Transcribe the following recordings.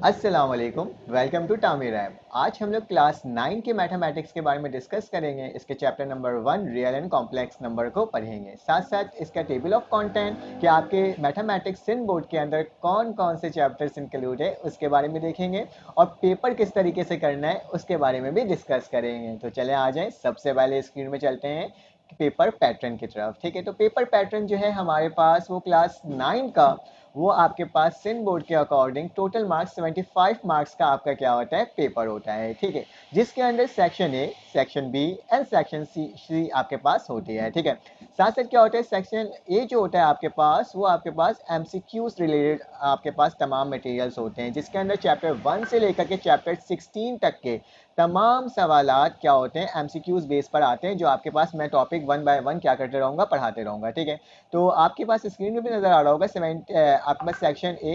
अस्सलाम वालेकुम, welcome to Tomy RAM. आज हम लोग क्लास 9 के मैथमेटिक्स के बारे में डिस्कस करेंगे। इसके chapter number 1 real and complex number को पढ़ेंगे। साथ साथ इसका टेबल ऑफ कंटेंट कि आपके मैथमेटिक्स सिन बोर्ड के अंदर कौन कौन से चैप्टर्स इंक्लूड है उसके बारे में देखेंगे और पेपर किस तरीके से करना है उसके बारे में भी डिस्कस करेंगे। तो चले आ जाए, सबसे पहले स्क्रीन में चलते हैं पेपर पैटर्न की तरफ। ठीक है, तो पेपर पैटर्न जो है हमारे पास वो क्लास 9 का, वो आपके पास सिन बोर्ड के अकॉर्डिंग टोटल मार्क्स 75 मार्क्स का आपका क्या होता है, पेपर होता है। ठीक है, जिसके अंदर section A, section B and section C आपके पास होती है। ठीक है, साथ साथ क्या होता है, सेक्शन ए जो होता है आपके पास, वो आपके पास एमसीक्यूज रिलेटेड आपके पास तमाम मटेरियल्स होते हैं, जिसके अंदर चैप्टर 1 से लेकर के चैप्टर 16 तक के तमाम सवालात क्या होते हैं, एमसीक्यूज बेस पर आते हैं, जो आपके पास मैं टॉपिक 1 बाय 1 क्या करते रहूँगा, पढ़ाते रहूँगा। ठीक है, तो आपके पास स्क्रीन में भी नज़र आ रहा होगा आपके पास सेक्शन ए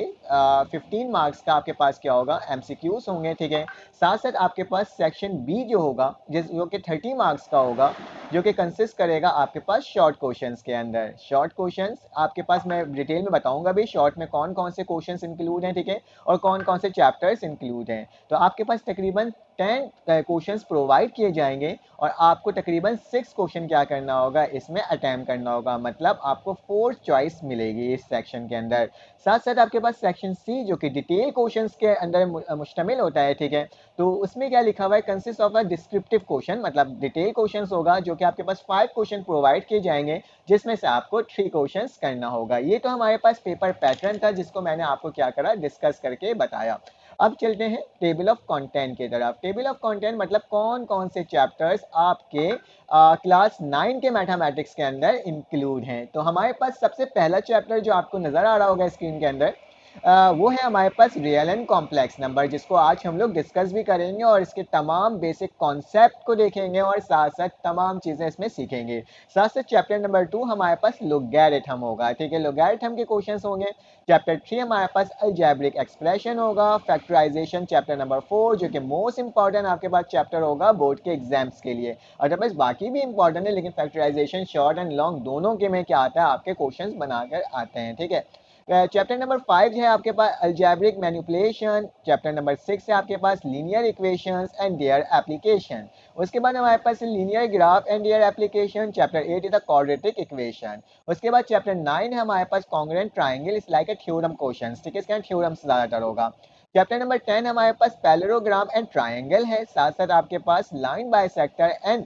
15 मार्क्स का आपके पास क्या होगा, एमसीक्यूज होंगे। ठीक है, साथ साथ आपके पास सेक्शन बी जो होगा, जो कि 30 मार्क्स का होगा, जो कि कंसिस्ट करेगा आपके पास शॉर्ट क्वेश्चंस के अंदर। शॉर्ट क्वेश्चंस आपके पास मैं डिटेल में बताऊंगा भी शॉर्ट में कौन कौन से क्वेश्चंस इंक्लूड हैं। ठीक है, और कौन कौन से चैप्टर्स इंक्लूड हैं। तो आपके पास तकरीबन 10 क्वेश्चंस प्रोवाइड किए जाएंगे और आपको तकरीबन 6 क्वेश्चन क्या करना होगा, इसमें अटैम्प्ट करना होगा। मतलब आपको 4 चॉइस मिलेगी इस सेक्शन के अंदर। साथ साथ आपके पास सेक्शन सी जो कि डिटेल क्वेश्चंस के अंदर मुश्तमिल होता है। ठीक है, तो उसमें क्या लिखा हुआ है, consist of a descriptive question, मतलब डिटेल क्वेश्चंस होगा, जो कि आपके पास 5 क्वेश्चन प्रोवाइड किए जाएंगे, जिसमें से आपको 3 क्वेश्चंस करना होगा। ये तो हमारे पास पेपर पैटर्न था, जिसको मैंने आपको क्या करा, डिस्कस करके बताया। अब चलते हैं टेबल ऑफ कंटेंट की तरफ। टेबल ऑफ कंटेंट मतलब कौन कौन से चैप्टर्स आपके क्लास 9 के मैथमेटिक्स के अंदर इंक्लूड हैं। तो हमारे पास सबसे पहला चैप्टर जो आपको नजर आ रहा होगा स्क्रीन के अंदर, वो है हमारे पास रियल एंड कॉम्प्लेक्स नंबर, जिसको आज हम लोग डिस्कस भी करेंगे और इसके तमाम बेसिक कॉन्सेप्ट को देखेंगे और साथ साथ तमाम चीज़ें इसमें सीखेंगे। साथ साथ चैप्टर नंबर 2 हमारे पास लोगैरिथम होगा। ठीक है, लोगैरिथम के क्वेश्चंस होंगे। चैप्टर 3 हमारे पास अलजेब्रिक एक्सप्रेशन होगा। फैक्टराइजेशन चैप्टर नंबर 4, जो कि मोस्ट इंपॉर्टेंट आपके पास चैप्टर होगा बोर्ड के एग्जाम्स के लिए। अदरवाइज बाकी भी इंपॉर्टेंट है, लेकिन फैक्टराइजेशन शॉर्ट एंड लॉन्ग दोनों के में क्या आता है, आपके क्वेश्चंस बनाकर आते हैं। ठीक है, चैप्टर नंबर 5 है आपके पास अलजेब्रिक मैनिपुलेशन। चैप्टर नंबर 6 है आपके पास linear equations and their application. उसके बाद हमारे पास linear graph and their application. Chapter 8 is the quadratic equation. उसके बाद चैप्टर 9 है हमारे पास congruent triangle is like a theorem questions. ठीक है, इसका थ्योरम ज्यादातर होगा। चैप्टर नंबर 10 हमारे पास पैरेललोग्राम एंड ट्रायंगल है। साथ साथ आपके पास line bisector and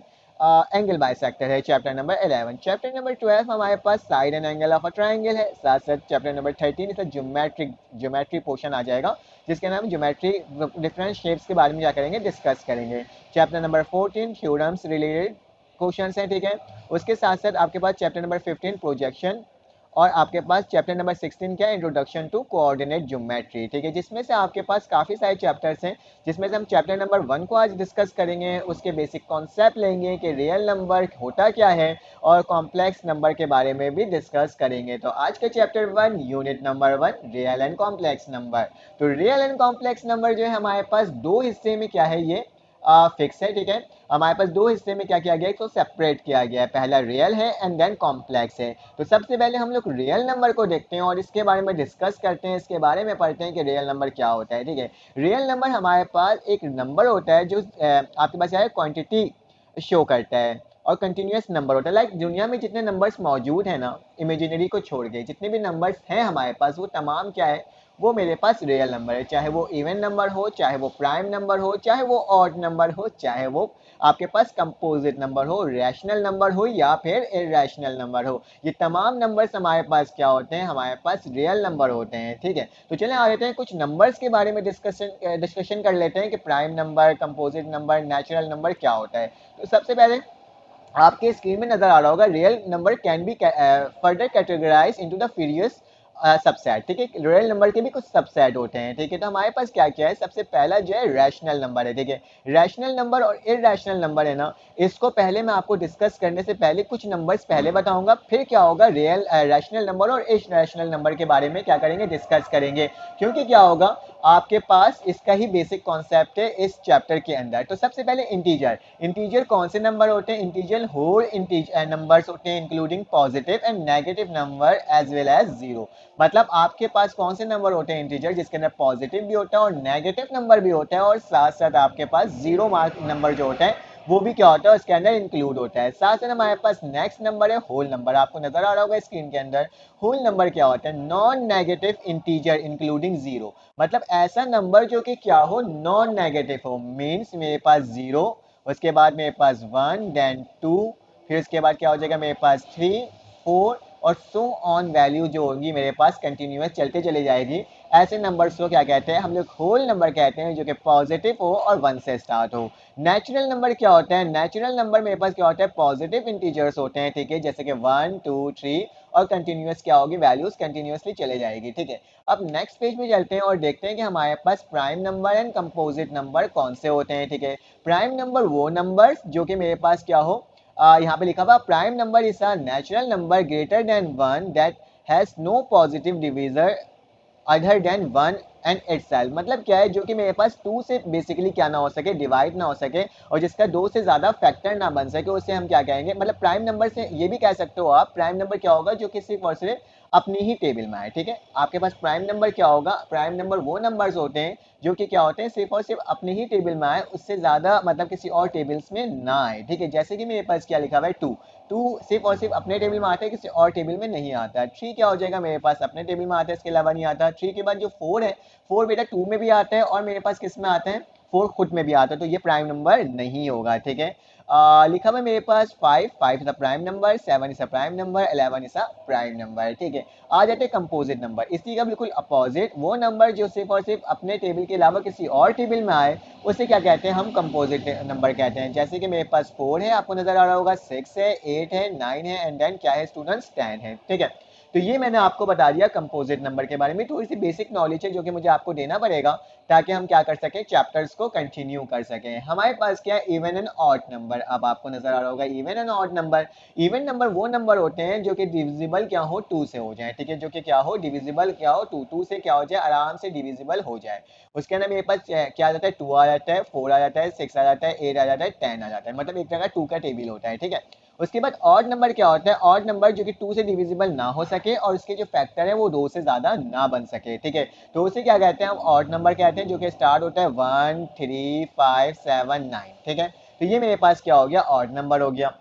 angle bisector है चैप्टर नंबर 11। चैप्टर नंबर 12 हमारे पास side and angle of a triangle है। साथ साथ चैप्टर नंबर 13 इस ज्योमेट्री पोर्शन आ जाएगा, जिसके नाम ज्योमेट्री डिफरेंट शेप्स के बारे में क्या करेंगे, डिस्कस करेंगे। Chapter number 14 theorems related questions हैं। ठीक है, उसके साथ साथ आपके पास चैप्टर नंबर 15 प्रोजेक्शन और आपके पास चैप्टर नंबर 16 क्या है, इंट्रोडक्शन टू कोऑर्डिनेट ज्योमेट्री। ठीक है, जिसमें से आपके पास काफ़ी सारे चैप्टर्स हैं, जिसमें से हम चैप्टर नंबर 1 को आज डिस्कस करेंगे। उसके बेसिक कॉन्सेप्ट लेंगे कि रियल नंबर होता क्या है और कॉम्प्लेक्स नंबर के बारे में भी डिस्कस करेंगे। तो आज का chapter 1 unit number 1 real and complex number. तो रियल एंड कॉम्प्लेक्स नंबर जो है हमारे पास दो हिस्से में क्या है, ये फिक्स है। ठीक है, हमारे पास दो हिस्से में क्या किया गया है, इसको सेपरेट किया गया है। पहला रियल है एंड देन कॉम्प्लेक्स है। तो सबसे पहले हम लोग रियल नंबर को देखते हैं और इसके बारे में डिस्कस करते हैं, इसके बारे में पढ़ते हैं कि रियल नंबर क्या होता है। ठीक है, रियल नंबर हमारे पास एक नंबर होता है जो आपके पास है क्वांटिटी शो करता है और कंटिन्यूस नंबर होता है। लाइक दुनिया में जितने नंबर्स मौजूद है ना, इमेजिनरी को छोड़ के जितने भी नंबर्स हैं हमारे पास, वो तमाम क्या है, वो मेरे पास रियल नंबर है। चाहे वो इवन नंबर हो, चाहे वो प्राइम नंबर हो, चाहे वो ऑड नंबर हो, चाहे वो आपके पास कंपोजिट नंबर हो, रैशनल नंबर हो या फिर इरेशनल नंबर हो, ये तमाम नंबर्स हमारे पास क्या होते हैं, हमारे पास रियल नंबर होते हैं। ठीक है, तो चलें आ लेते हैं कुछ नंबर्स के बारे में डिस्कशन कर लेते हैं कि prime number, composite number, natural number क्या होता है। तो सबसे पहले आपके स्क्रीन में नजर आ रहा होगा, real number can be further categorize into the various subset. ठीक है, रियल नंबर के भी कुछ सबसेट होते हैं। ठीक है, तो हमारे पास क्या क्या है, सबसे पहला जो है रैशनल नंबर है। ठीक है, रैशनल नंबर और इरेशनल नंबर है ना, इसको पहले मैं आपको डिस्कस करने से पहले कुछ नंबर्स पहले बताऊंगा, फिर क्या होगा रियल रैशनल नंबर और इरेशनल नंबर के बारे में क्या करेंगे, डिस्कस करेंगे। क्योंकि क्या होगा, आपके पास इसका ही बेसिक कॉन्सेप्ट है इस चैप्टर के अंदर। तो सबसे पहले इंटीजर। इंटीजर कौन से नंबर होते हैं, इंटीजर होल इंटीजर नंबर्स होते हैं, including positive and negative number as well as zero. मतलब आपके पास कौन से नंबर होते हैं इंटीजर जिसके अंदर पॉजिटिव भी होता है और नेगेटिव नंबर भी होता है, और साथ साथ आपके पास जीरो मार्क नंबर जो होता है वो भी क्या होता है उसके अंदर इंक्लूड होता है। साथ साथ हमारे पास नेक्स्ट नंबर है होल नंबर। आपको नजर आ रहा होगा स्क्रीन के अंदर होल नंबर क्या होता है, non negative integer including zero. मतलब ऐसा नंबर जो कि क्या हो, नॉन नेगेटिव हो। मीन्स मेरे पास जीरो, उसके बाद मेरे पास वन, देन टू, फिर उसके बाद क्या हो जाएगा मेरे पास थ्री, फोर, और सो ऑन वैल्यू जो होगी मेरे पास कंटिन्यूस चलते चले जाएगी। ऐसे नंबर्स को क्या कहते हैं हम लोग, होल नंबर कहते हैं, जो कि पॉजिटिव हो और वन से स्टार्ट हो। नेचुरल नंबर क्या होता है, नेचुरल नंबर मेरे पास क्या होता है, पॉजिटिव इंटीजर्स होते हैं, ठीक है, जैसे कि वन टू थ्री, और कंटिन्यूस क्या होगी, वैल्यूज कंटिन्यूसली चले जाएगी, ठीक है। अब नेक्स्ट पेज पे चलते हैं और देखते हैं कि हमारे पास prime number and composite number कौन से होते हैं, ठीक है। प्राइम नंबर वो नंबर जो कि मेरे पास क्या हो, यहाँ पे लिखा हुआ prime number is a natural number greater than one that has no positive divisor other than one and itself. मतलब क्या है, जो कि मेरे पास टू से बेसिकली क्या ना हो सके, डिवाइड ना हो सके, और जिसका दो से ज्यादा फैक्टर ना बन सके, उसे हम क्या कहेंगे, मतलब प्राइम नंबर से ये भी कह सकते हो आप, प्राइम नंबर क्या होगा जो कि सिर्फ और सिर्फ अपनी ही टेबल में आए, ठीक है। आपके पास प्राइम नंबर क्या होगा, प्राइम नंबर वो नंबर्स होते हैं जो कि क्या होते हैं सिर्फ और सिर्फ अपनी ही टेबल में आए, उससे ज्यादा मतलब किसी और टेबल्स में ना आए, ठीक है। जैसे कि मेरे पास क्या लिखा हुआ है टू, टू सिर्फ और सिर्फ अपने टेबल में आता है, किसी और टेबल में नहीं आता है। थ्री क्या हो जाएगा, मेरे पास अपने टेबल में आता है, इसके अलावा नहीं आता। थ्री के बाद जो फोर है, फोर बेटा टू में भी आता है और मेरे पास किस में आता है, फोर खुद में भी आता है, तो ये प्राइम नंबर नहीं होगा, ठीक है। लिखा हुआ मेरे पास five, five is a prime number, seven is a prime number, 11 is a prime number, ठीक है। आ जाते हैं कंपोजिट नंबर, इसी का बिल्कुल अपोजिट, वो नंबर जो सिर्फ और सिर्फ अपने टेबल के अलावा किसी और टेबल में आए, उसे क्या कहते हैं, हम कंपोजिट नंबर कहते हैं। जैसे कि मेरे पास फोर है, आपको नजर आ रहा होगा, सिक्स है, एट है, नाइन है, एंड देन क्या है स्टूडेंट्स, टेन है, ठीक है। तो ये मैंने आपको बता दिया कंपोजिट नंबर के बारे में। थोड़ी सी बेसिक नॉलेज है जो कि मुझे आपको देना पड़ेगा ताकि हम क्या कर सकें, चैप्टर्स को कंटिन्यू कर सकें। हमारे पास क्या है, इवन एंड ऑड नंबर। अब आपको नजर आ रहा होगा even and odd number. Even number वो नंबर होते हैं जो कि डिविजिबल क्या हो, टू से हो जाए, ठीक है, जो कि क्या हो, डिविजिबल क्या हो, टू, टू से क्या हो जाए, आराम से डिविजिबल हो जाए। उसके अंदर मेरे पास क्या आ जाता है, टू आ जाता है, फोर आ जाता है, सिक्स आ जाता है, एट आ जाता है, टेन आ जाता है, मतलब एक तरह का टू का टेबल होता है, ठीक है। उसके बाद ऑड नंबर क्या होता है, ऑड नंबर जो कि टू से डिविजिबल ना हो सके और उसके जो फैक्टर है वो दो से ज्यादा ना बन सके, ठीक है। तो उसे क्या कहते हैं, हम ऑड नंबर कहते हैं, जो कि स्टार्ट होता है one, three, five, seven, nine, ठीक है। तो ये मेरे पास क्या हो गया, ऑड नंबर हो गया।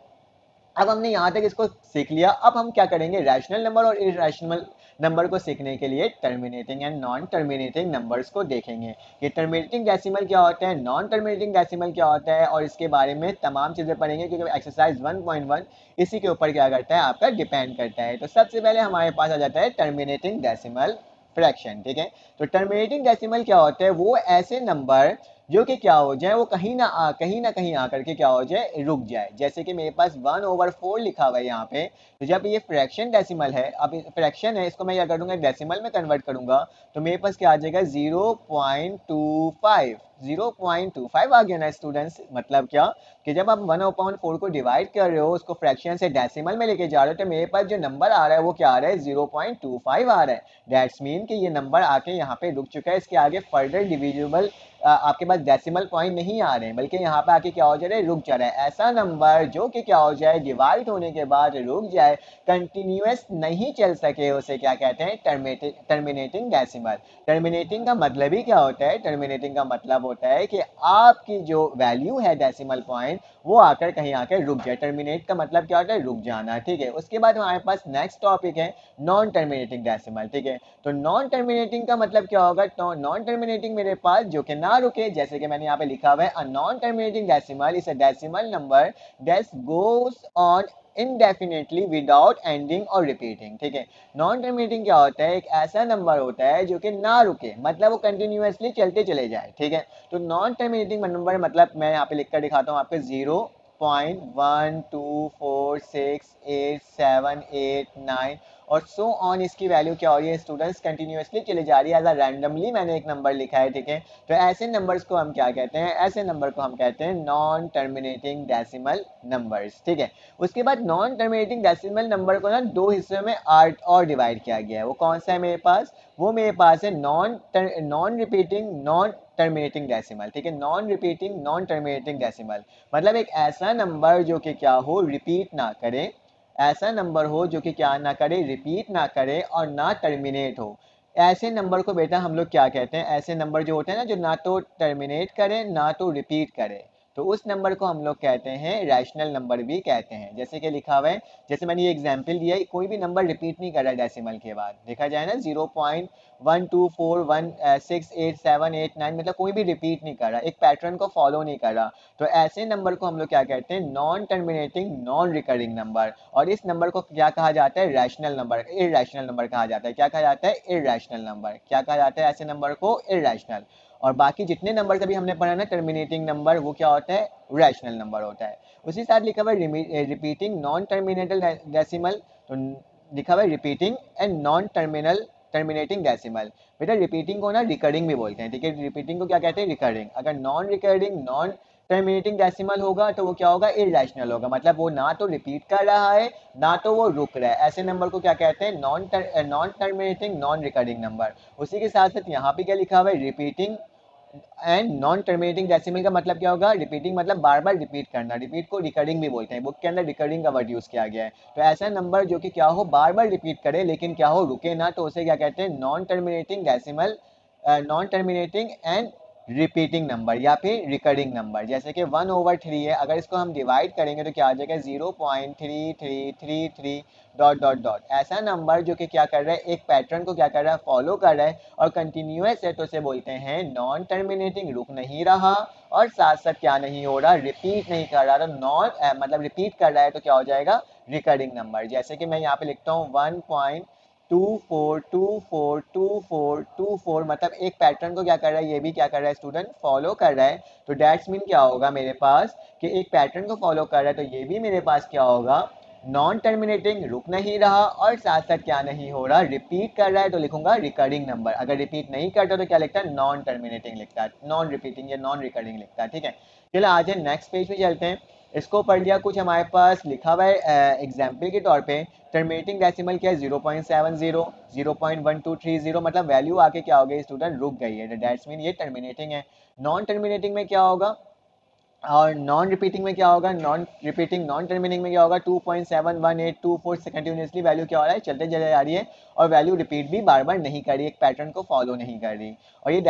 अब हमने यहाँ तक इसको सीख लिया, अब हम क्या करेंगे, रैशनल नंबर और इरेशनल नंबर को सीखने के लिए terminating and non terminating numbers को देखेंगे। ये टर्मिनेटिंग डेसिमल क्या होता है, नॉन टर्मिनेटिंग डेसिमल क्या होता है, और इसके बारे में तमाम चीजें पढ़ेंगे, क्योंकि एक्सरसाइज 1.1 इसी के ऊपर क्या करता है, आपका डिपेंड करता है। तो सबसे पहले हमारे पास आ जाता है टर्मिनेटिंग डेसिमल फ्रैक्शन, ठीक है। तो टर्मिनेटिंग डेसिमल क्या होता है, वो ऐसे नंबर जो कि क्या हो जाए, वो कहीं ना कहीं आकर के क्या हो जाए, रुक जाए। जैसे कि मेरे पास 1/4 लिखा हुआ है यहाँ पे, तो जब ये फ्रैक्शन डेसिमल है, अब फ्रैक्शन है, इसको मैं क्या करूँगा, डेसिमल में कन्वर्ट करूंगा, तो मेरे पास क्या आ जाएगा, 0.25, 0.25 आ गया ना स्टूडेंट्स। मतलब क्या कि जब आप 1/4 को डिवाइड कर रहे हो, उसको फ्रैक्शन से डेसिमल में लेके जा रहे हो, तो मेरे पास जो नंबर आ रहा है वो क्या आ रहा है, 0.25 आ रहा है। दैट्स मीन कि ये नंबर आके यहाँ पे रुक चुका है, इसके आगे फर्दर डिविजिबल आपके पास डेसिमल पॉइंट नहीं आ रहे हैं, बल्कि यहाँ पे आके क्या हो जा रहा है, रुक जा रहा है। ऐसा नंबर जो कि क्या हो जाए, डिवाइड होने के बाद रुक जाए, कंटिन्यूस नहीं चल सके, उसे क्या कहते हैं, टर्मिनेटिंग डेसिमल। टर्मिनेटिंग का मतलब ही क्या होता है, टर्मिनेटिंग का मतलब होता है कि आपकी जो वैल्यू है डेसिमल पॉइंट, वो आकर कहीं आकर रुक जाए। टर्मिनेट का मतलब क्या होता है, रुक जाना, ठीक है। उसके बाद हमारे पास नेक्स्ट टॉपिक है नॉन टर्मिनेटिंग डेसिमल, ठीक है। तो नॉन टर्मिनेटिंग का मतलब क्या होगा, तो नॉन टर्मिनेटिंग मेरे पास जो कि ना रुके, जैसे कि मैंने यहाँ पे लिखा हुआ है, a non terminating decimal is a decimal number that goes on indefinitely without ending और repeating, ठीक है। नॉन टर्मिनेटिंग क्या होता है, एक ऐसा नंबर होता है जो कि ना रुके, मतलब वो कंटिन्यूअसली चलते चले जाए, ठीक है। तो नॉन टर्मिनेटिंग नंबर मतलब मैं यहाँ पे लिख कर दिखाता हूँ आपको, 0.12468 7 8 9 और सो ऑन, इसकी वैल्यू क्या हो रही है स्टूडेंट्स, कंटिन्यूअसली चली जा रही है। एज अ रैंडमली मैंने एक नंबर लिखा है, ठीक है। तो ऐसे नंबर्स को हम क्या कहते हैं, ऐसे नंबर को हम कहते हैं नॉन टर्मिनेटिंग डेसिमल नंबर्स, ठीक है। उसके बाद नॉन टर्मिनेटिंग डेसिमल नंबर को ना दो हिस्सों में आर्ट और डिवाइड किया गया है। वो कौन सा है मेरे पास, वो मेरे पास है non repeating non terminating decimal, ठीक है। Non repeating non terminating decimal मतलब एक ऐसा नंबर जो कि क्या हो, रिपीट ना करे, ऐसा नंबर हो जो कि क्या ना करे, रिपीट ना करे और ना टर्मिनेट हो। ऐसे नंबर को बेटा हम लोग क्या कहते हैं, ऐसे नंबर जो होते हैं ना जो ना तो टर्मिनेट करे ना तो रिपीट करे, तो उस नंबर को हम लोग कहते हैं रैशनल नंबर भी कहते हैं। जैसे कि लिखा हुआ है, जैसे मैंने ये एग्जांपल दिया है, कोई भी नंबर रिपीट नहीं कर रहा है डेसिमल के बाद, देखा जाए ना 0.12416878 9, मतलब कोई भी रिपीट नहीं कर रहा, एक पैटर्न को फॉलो नहीं कर रहा, तो ऐसे नंबर को हम लोग क्या कहते हैं, non terminating non recurring number. और इस नंबर को क्या कहा जाता है, रैशनल नंबर, इरैशनल नंबर कहा जाता है। क्या कहा जाता है, इरैशनल नंबर। क्या कहा जाता है ऐसे नंबर को, इरैशनल। और बाकी जितने नंबर अभी हमने पढ़ा ना टर्मिनेटिंग नंबर, वो क्या होता है, रैशनल नंबर होता है। उसी साथ लिखा हुआ है रिपीटिंग नॉन टर्मिनेटल डेसिमल, तो लिखा हुआ है repeating and non terminating decimal. बेटा रिपीटिंग को ना रिकरिंग भी बोलते हैं, ठीक है, रिपीटिंग को क्या कहते हैं, रिकरिंग। अगर non recurring non terminating decimal होगा तो वो क्या होगा, इरैशनल होगा, मतलब वो ना तो रिपीट कर रहा है ना तो वो रुक रहा है। ऐसे नंबर को क्या कहते हैं, non terminating non recurring number. उसी के साथ साथ यहाँ पे क्या लिखा हुआ है, repeating and non terminating decimal का मतलब क्या होगा, रिपीटिंग मतलब बार बार रिपीट करना, रिपीट को रिकरिंग भी बोलते हैं, बुक के अंदर रिकरिंग का वर्ड यूज किया गया है। तो ऐसा नंबर जो कि क्या हो, बार बार रिपीट करे लेकिन क्या हो, रुके ना, तो उसे क्या कहते हैं, non terminating decimal, non terminating and repeating number या फिर रिकरिंग नंबर। जैसे कि 1/3 है, अगर इसको हम डिवाइड करेंगे तो क्या आ जाएगा, 0.3333 डॉट डॉट डॉट। ऐसा नंबर जो कि क्या कर रहा है, एक पैटर्न को क्या कर रहा है, फॉलो कर रहा है और कंटिन्यूअस है, तो उसे बोलते हैं नॉन टर्मिनेटिंग, रुक नहीं रहा और साथ साथ क्या नहीं हो रहा, रिपीट नहीं कर रहा, तो नॉन मतलब रिपीट कर रहा है तो क्या हो जाएगा, रिकरिंग नंबर। जैसे कि मैं यहाँ पे लिखता हूँ 1.24242424, मतलब एक पैटर्न को क्या कर रहा है, ये भी क्या कर रहा है स्टूडेंट, फॉलो कर रहा है। तो डेट्स मीन क्या होगा मेरे पास, कि एक पैटर्न को फॉलो कर रहा है, तो ये भी मेरे पास क्या होगा, नॉन टर्मिनेटिंग, रुक नहीं रहा और साथ साथ क्या नहीं हो रहा, रिपीट कर रहा है, तो लिखूंगा रिकरिंग नंबर। अगर रिपीट नहीं करता तो क्या लिखता है, नॉन टर्मिनेटिंग लिखता है, नॉन रिपीटिंग या नॉन रिकरिंग लिखता है, ठीक है। चलो आज नेक्स्ट पेज पे चलते हैं। इसको पढ़ लिया, कुछ हमारे पास लिखा हुआ है एग्जाम्पल के तौर पे, टर्मिनेटिंग डेसिमल क्या है, 0.70, 0.1230, मतलब वैल्यू आके क्या हो गई स्टूडेंट, रुक गई है, दैट्स मीन ये टर्मिनेटिंग है। नॉन टर्मिनेटिंग में क्या होगा, और नॉन रिपीटिंग में क्या होगा, नॉन रिपीटिंग नॉन टर्मिनेटिंग में क्या होगा, 2.71824 कंटिन्यूसली वैल्यू क्या हो रहा है, चलते चले जा रही है और वैल्यू रिपीट भी बार बार नहीं कर रही, एक पैटर्न को फॉलो नहीं कर रही। और ये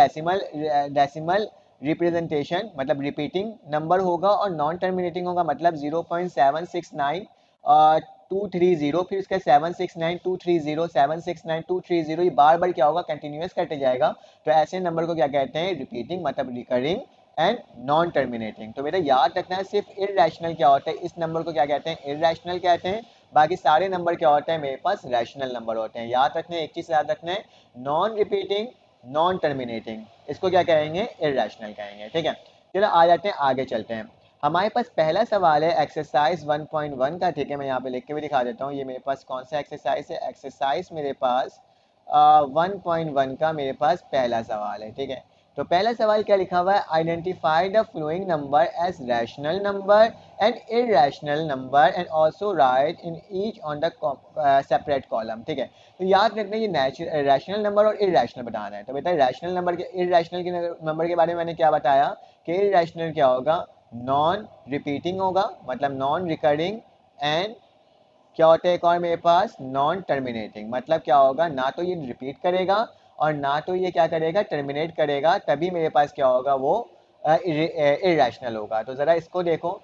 डेसिमल रिप्रेजेंटेशन मतलब रिपीटिंग नंबर होगा और नॉन टर्मिनेटिंग होगा, मतलब 0.769230, फिर उसका 769230, 769230, ये बार बार क्या होगा, कंटिन्यूअस करते जाएगा। तो ऐसे नंबर को क्या कहते हैं, रिपीटिंग मतलब रिकरिंग एंड नॉन टर्मिनेटिंग। तो बेटा याद रखना है, सिर्फ इररेशनल क्या होता है, इस नंबर को क्या कहते हैं, इररेशनल कहते हैं। बाकी सारे नंबर क्या होते हैं, मेरे पास रैशनल नंबर होते हैं। याद रखना है, एक चीज याद रखना है, नॉन रिपीटिंग नॉन टर्मिनेटिंग, इसको क्या कहेंगे, इररेशनल कहेंगे, ठीक है। चलो आ जाते हैं, आगे चलते हैं। हमारे पास पहला सवाल है एक्सरसाइज 1.1 का, ठीक है, मैं यहाँ पे लिख के भी दिखा देता हूँ। ये मेरे पास कौन सा एक्सरसाइज है, एक्सरसाइज मेरे पास 1.1 का मेरे पास पहला सवाल है, ठीक है। तो पहला सवाल क्या लिखा हुआ है, identify the following number as rational number and irrational number and also write in each on the separate column, ठीक है। तो याद रखना ये रैशनल नंबर और इररेशनल बताना है। तो बेटा रैशनल नंबर के, इररेशनल के नंबर के बारे में मैंने क्या बताया, कि इररेशनल क्या होगा, नॉन रिपीटिंग होगा, मतलब नॉन रिकरिंग, एंड क्या होता है एक और मेरे पास, नॉन टर्मिनेटिंग, मतलब क्या होगा, ना तो ये रिपीट करेगा और ना तो ये क्या करेगा, टर्मिनेट करेगा, तभी मेरे पास क्या होगा, वो इररेशनल होगा। तो ज़रा इसको देखो,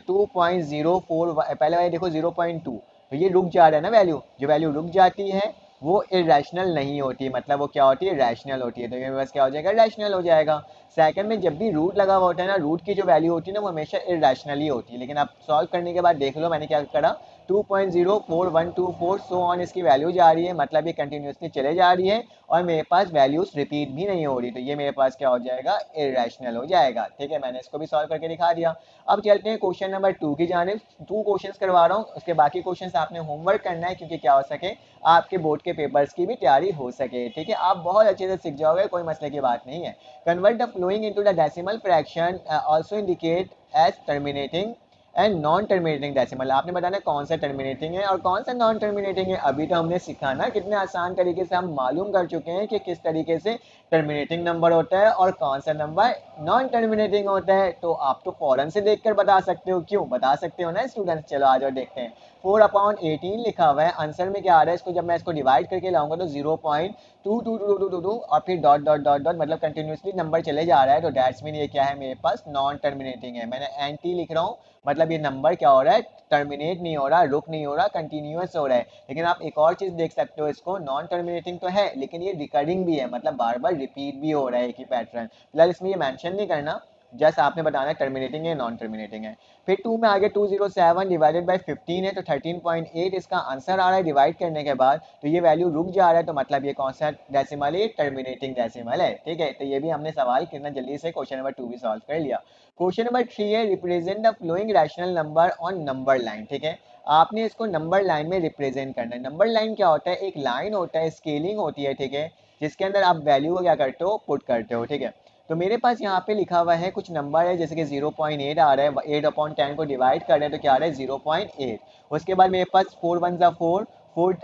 2.04, पहले वाले देखो 0.2, तो ये रुक जा रहा है ना वैल्यू, जो वैल्यू रुक जाती है वो इररेशनल नहीं होती, मतलब वो क्या होती है, रैशनल होती है। तो ये बस क्या हो जाएगा, रैशनल हो जाएगा। सेकंड में जब भी रूट लगा हुआ होता है ना, रूट की जो वैल्यू होती है ना वो हमेशा इररेशनल ही होती है, लेकिन आप सॉल्व करने के बाद देख लो मैंने क्या करा, 2.04124 सो ऑन इसकी वैल्यू जा रही है, मतलब ये कंटिन्यूसली चले जा रही है और मेरे पास वैल्यूज रिपीट भी नहीं हो रही, तो ये मेरे पास क्या हो जाएगा, इररेशनल हो जाएगा, ठीक है। मैंने इसको भी सॉल्व करके दिखा दिया। अब चलते हैं क्वेश्चन नंबर 2 की जानिब। 2 क्वेश्चंस करवा रहा हूँ, उसके बाकी क्वेश्चंस आपने होमवर्क करना है, क्योंकि क्या हो सके आपके बोर्ड के पेपर्स की भी तैयारी हो सके, ठीक है। आप बहुत अच्छे से सीख जाओगे, कोई मसले की बात नहीं है। Convert the following into the decimal fraction, also indicate as terminating and non terminating decimal. आपने बताना कौन सा टर्मिनेटिंग है और कौन सा नॉन टर्मिनेटिंग है। अभी तो हमने सीखा ना, कितने आसान तरीके से हम मालूम कर चुके हैं कि किस तरीके से टर्मिनेटिंग नंबर होता है और कौन सा नंबर नॉन टर्मिनेटिंग होता है। तो आप तो फौरन से देखकर बता सकते हो, क्यों बता सकते हो ना स्टूडेंट्स। चलो आ जाओ देखते हैं। 4/18 लिखा हुआ है, आंसर में क्या आ रहा है, इसको जब मैं इसको डिवाइड करके लाऊंगा तो 0.2222 और फिर डॉट डॉट डॉट डॉट, मतलब कंटिन्यूसली नंबर चले जा रहा है। तो डैट्स मीन ये क्या है मेरे पास, नॉन टर्मिनेटिंग है। मैंने एंटी लिख रहा हूँ, मतलब ये नंबर क्या हो रहा है, टर्मिनेट नहीं हो रहा, रुक नहीं हो रहा, कंटिन्यूअस हो रहा है। लेकिन आप एक और चीज देख सकते हो, इसको नॉन टर्मिनेटिंग तो है लेकिन ये रिकरिंग भी है, मतलब बार बार रिपीट भी हो रहा है एक ही पैटर्न। फिलहाल इसमें ये मेंशन नहीं करना, जस्ट आपने बताना है टर्मिनेटिंग है नॉन टर्मिनेटिंग है। फिर 2 में आगे 207 डिवाइडेड बाई 15 है, तो 13.8 इसका आंसर आ रहा है डिवाइड करने के बाद। तो ये वैल्यू रुक जा रहा है, तो मतलब ये कौन सा डेसिमल है, टर्मिनेटिंग डेसिमल है। ठीक है, तो ये भी हमने सवाल कितना जल्दी से क्वेश्चन नंबर 2 भी सॉल्व कर लिया। क्वेश्चन नंबर 3 है, represent the flowing rational number on number line. ठीक है, आपने इसको नंबर लाइन में रिप्रेजेंट करना है। नंबर लाइन क्या होता है, एक लाइन होता है, स्केलिंग होती है, ठीक है, जिसके अंदर आप वैल्यू को क्या करते हो, पुट करते हो। ठीक है, तो मेरे पास यहाँ पे लिखा हुआ है कुछ नंबर है, जैसे कि 0.8 आ रहा है, 8/10 को डिवाइड कर रहे हैं तो क्या आ रहा है 0.8। उसके बाद मेरे पास 4 1 4, 4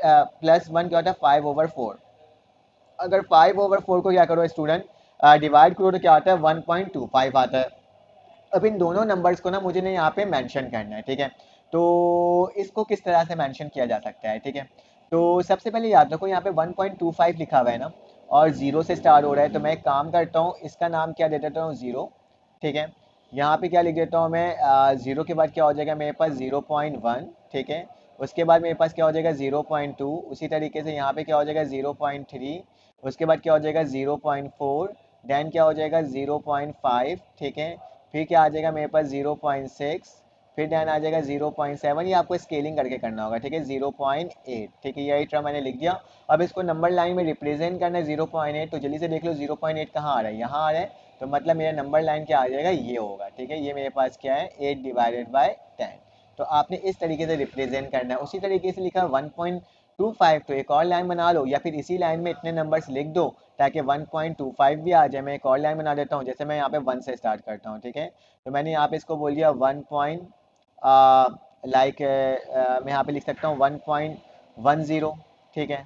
प्लस 1 क्या होता है 5/4। अगर 5/4 को क्या करो स्टूडेंट, डिवाइड करो तो क्या आता है 1.25 आता है। अब इन दोनों नंबर्स को ना मुझे ना यहाँ पे मेंशन करना है। ठीक है, तो इसको किस तरह से मेंशन किया जा सकता है। ठीक है, तो सबसे पहले याद रखो यहाँ पे 1.25 लिखा हुआ है ना, और जीरो से स्टार्ट हो रहा है, तो मैं एक काम करता हूँ, इसका नाम क्या दे देता हूँ, जीरो। ठीक है, यहाँ पे क्या लिख देता हूँ मैं, जीरो के बाद क्या हो जाएगा मेरे पास 0.1। ठीक है, उसके बाद मेरे पास क्या हो जाएगा 0.2, उसी तरीके से यहाँ पे क्या हो जाएगा 0.3, उसके बाद क्या हो जाएगा 0.4, देन क्या हो जाएगा 0.5। ठीक है, फिर क्या आ जाएगा मेरे पास 0.6, फिर देन आ जाएगा 0.7। ये आपको स्केलिंग करके करना होगा। ठीक है, 0.8। ठीक है, यही टर्म मैंने लिख दिया। अब इसको नंबर लाइन में रिप्रेजेंट करना है 0.8, तो जल्दी से देख लो 0.8 कहाँ आ रहा है, यहाँ आ रहा है। तो मतलब मेरा नंबर लाइन क्या आ जाएगा, ये होगा। ठीक है, ये मेरे पास क्या है 8/10। तो आपने इस तरीके से रिप्रेजेंट करना है। उसी तरीके से लिखा 1.25, तो एक और लाइन बना लो, या फिर इसी लाइन में इतने नंबर्स लिख दो ताकि 1.25 भी आ जाए। मैं एक और लाइन बना देता हूँ, जैसे मैं यहाँ पे 1 से स्टार्ट करता हूँ। ठीक है, तो मैंने यहाँ पे इसको बोल दिया 1 पॉइंट, लाइक मैं यहाँ पे लिख सकता हूँ 1.10। ठीक है,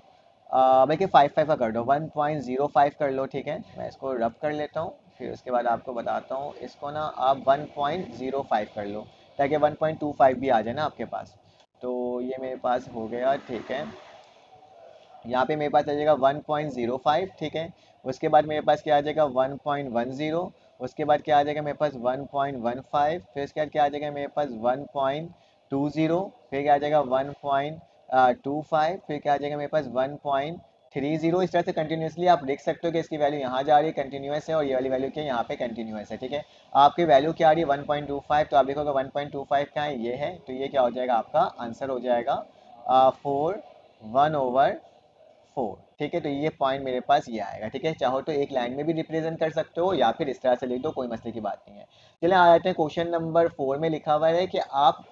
बल्कि 5 का कर दो, 1.05 कर लो। ठीक है, मैं इसको रब कर लेता हूँ, फिर उसके बाद आपको बताता हूँ। इसको ना आप 1.05 कर लो ताकि 1.25 भी आ जाए ना आपके पास। तो ये मेरे पास हो गया। ठीक है, यहाँ पे मेरे पास आ जाएगा 1.05। ठीक है, उसके बाद मेरे पास क्या आ जाएगा 1.10, उसके बाद क्या आ जाएगा मेरे पास 1.15, फिर उसके बाद क्या आ जाएगा मेरे पास 1.20, फिर क्या आ जाएगा 1.25, फिर क्या आ जाएगा मेरे पास 1.30। इस तरह से कंटिन्यूसली आप देख सकते हो कि इसकी वैल्यू यहाँ जा रही है कंटिन्यूस है, और ये वाली वैल्यू क्या यहाँ पे कंटिन्यूस है। ठीक है, आपकी वैल्यू क्या आ रही है 1.25, तो आप देखोगे 1.25 क्या है, ये है। तो ये क्या हो जाएगा, आपका आंसर हो जाएगा 4/1/4। ठीक है, तो ये पॉइंट मेरे पास ये आएगा। ठीक है, चाहो तो एक लाइन में भी रिप्रेजेंट कर सकते हो या फिर इस तरह से लिख दो, कोई मसले की बात नहीं है। चलिए आ जाते हैं क्वेश्चन नंबर 4 में लिखा हुआ है कि आप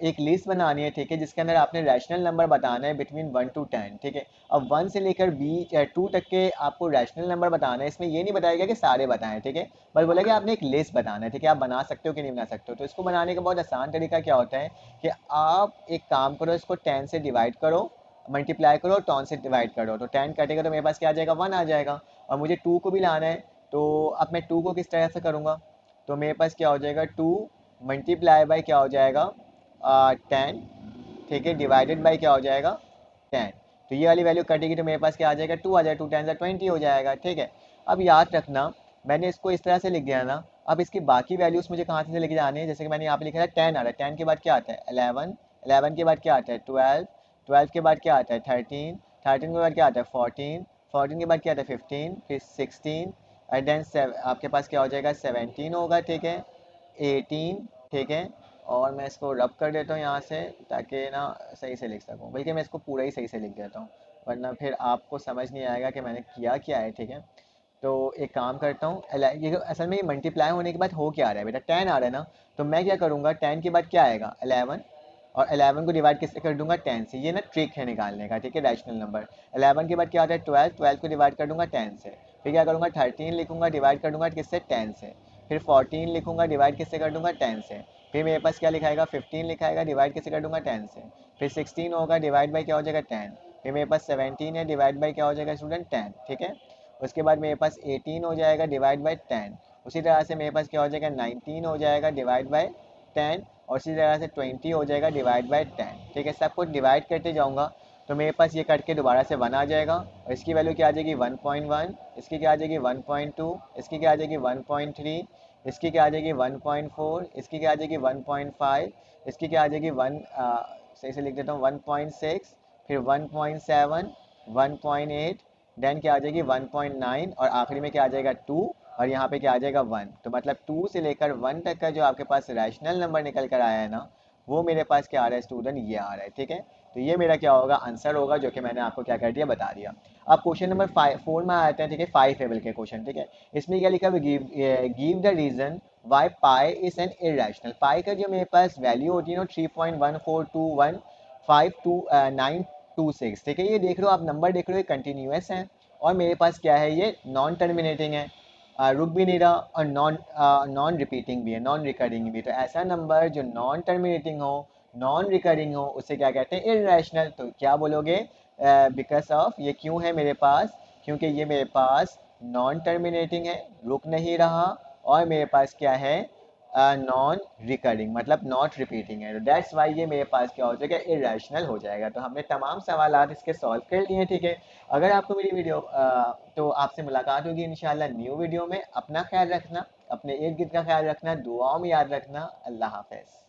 एक लिस्ट बनानी है। ठीक है, जिसके अंदर आपने रैशनल नंबर बताना है बिटवीन 1 to 10। ठीक है, अब 1 से लेकर 2 तक के आपको रैशनल नंबर बताना है। इसमें ये नहीं बताएगा कि सारे बताएं। ठीक है, बस बोला कि आपने एक लिस्ट बनाना है। ठीक है, आप बना सकते हो कि नहीं बना सकते हो। तो इसको बनाने का बहुत आसान तरीका क्या होता है कि आप एक काम करो, इसको 10 से डिवाइड करो, मल्टीप्लाई करो, टॉन से डिवाइड करो, तो 10 कटेगा तो मेरे पास क्या आ जाएगा 1 आ जाएगा। और मुझे 2 को भी लाना है, तो अब मैं 2 को किस तरह से करूँगा, तो मेरे पास क्या हो जाएगा 2 मल्टीप्लाई बाई क्या हो जाएगा 10। ठीक है, डिवाइडेड बाई क्या हो जाएगा 10। तो ये वाली वैल्यू कटेगी तो मेरे पास क्या आ जाएगा 2 आ जाएगा, 2 10 20 हो जाएगा। ठीक है, अब याद रखना मैंने इसको इस तरह से लिख दिया ना। अब इसकी बाकी वैल्यूज मुझे कहाँ से लेके जानी है, जैसे कि मैंने यहाँ पे लिखा है 10 आ रहा है, 10 के बाद क्या आता है 11, 11 के बाद क्या आता है 12, 12 के बाद क्या आता है 13, 13 के बाद क्या आता है 14, 14 के बाद क्या आता है 15, फिर 16, एंड देन आपके पास क्या हो जाएगा 17 होगा। ठीक है, 18। ठीक है, और मैं इसको रब कर देता हूँ यहाँ से ताकि ना सही से लिख सकूँ, बल्कि मैं इसको पूरा ही सही से लिख देता हूँ, वरना फिर आपको समझ नहीं आएगा कि मैंने किया क्या है। ठीक है, तो एक काम करता हूँ, ये असल में ये मल्टीप्लाई होने के बाद हो क्या आ रहा है बेटा 10 आ रहा है ना, तो मैं क्या करूँगा 10 के बाद क्या आएगा 11, और 11 को डिवाइड किससे कर दूंगा 10 से। ये ना ट्रिक है निकालने का। ठीक है, रैशनल नंबर 11 के बाद क्या आता है 12, 12 को डिवाइड कर दूंगा 10 से, फिर क्या करूँगा 13 लिखूंगा डिवाइड कर दूंगा किससे 10 से, फिर 14 लिखूंगा डिवाइड किससे कर दूंगा 10 से, फिर मेरे पास क्या लिखाएगा 15 लिखाएगा, डिवाइड कैसे कर दूंगा 10 से। फिर 16 होगा, डिवाइड बाई क्या हो जाएगा 10। फिर मेरे पास 17 है, डिवाइड बाई क्या हो जाएगा स्टूडेंट 10, ठीक है। उसके बाद मेरे पास 18 हो जाएगा, डिवाइड बाई 10। उसी तरह से मेरे पास क्या हो जाएगा 19 हो जाएगा, डिवाइड बाई 10। और इसी तरह से 20 हो जाएगा, डिवाइड बाई 10, ठीक है। सब कुछ डिवाइड करते जाऊँगा तो मेरे पास ये कट के दोबारा से 1 आ जाएगा, और इसकी वैल्यू क्या आ जाएगी 1.1, इसकी क्या आ जाएगी 1.2, इसकी क्या आ जाएगी 1.3, इसकी क्या आ जाएगी 1.4, इसकी क्या आ जाएगी 1.5, इसकी क्या आ जाएगी सही से लिख देता हूँ 1.6, फिर 1.7, 1.8, देन क्या आ जाएगी 1.9, और आखिरी में क्या आ जाएगा 2, और यहाँ पे क्या आ जाएगा 1। तो मतलब 2 से लेकर 1 तक का जो आपके पास रैशनल नंबर निकल कर आया है ना, वो मेरे पास क्या आ रहा है स्टूडेंट, ये आ रहा है, ठीक है। तो ये मेरा क्या होगा आंसर होगा, जो कि मैंने आपको क्या कर दिया बता दिया। अब क्वेश्चन नंबर 4 में आते हैं, ठीक है, 5 लेवल के क्वेश्चन, ठीक है। इसमें क्या लिखा है, give the reason why pi is an irrational. Pi का जो मेरे पास वैल्यू होती है ना 3.142152926, ठीक है। ये देख लो आप, नंबर देख लो, ये कंटिन्यूस है, और मेरे पास क्या है, ये नॉन टर्मिनेटिंग है, रुक भी नहीं रहा, और नॉन रिपीटिंग भी है, नॉन रिकरिंग भी। तो ऐसा नंबर जो नॉन टर्मिनेटिंग हो, नॉन रिकरिंग हो, उसे क्या कहते हैं, इरेशनल। तो क्या बोलोगे, बिकॉज ऑफ, ये क्यों है मेरे पास, क्योंकि ये मेरे पास नॉन टर्मिनेटिंग है, रुक नहीं रहा, और मेरे पास क्या है, नॉन रिकरिंग, मतलब नॉट रिपीटिंग है। दैट्स वाई ये मेरे पास क्या हो जाएगा, इरेशनल हो जाएगा। तो हमने तमाम सवालात इसके सॉल्व कर लिए, ठीक है। अगर आपको मेरी वीडियो तो आपसे मुलाकात होगी इंशाल्लाह न्यू वीडियो में। अपना ख्याल रखना, अपने इर्द गिर्द का ख्याल रखना, दुआओं में याद रखना। अल्लाह हाफ़िज़।